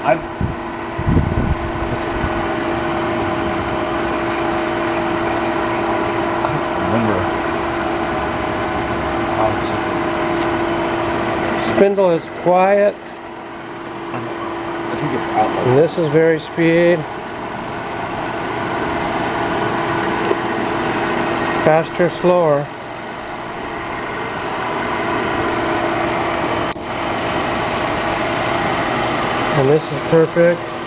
I remember. Spindle is quiet, I think it's out. and this is very speed. Faster, slower. And this is perfect.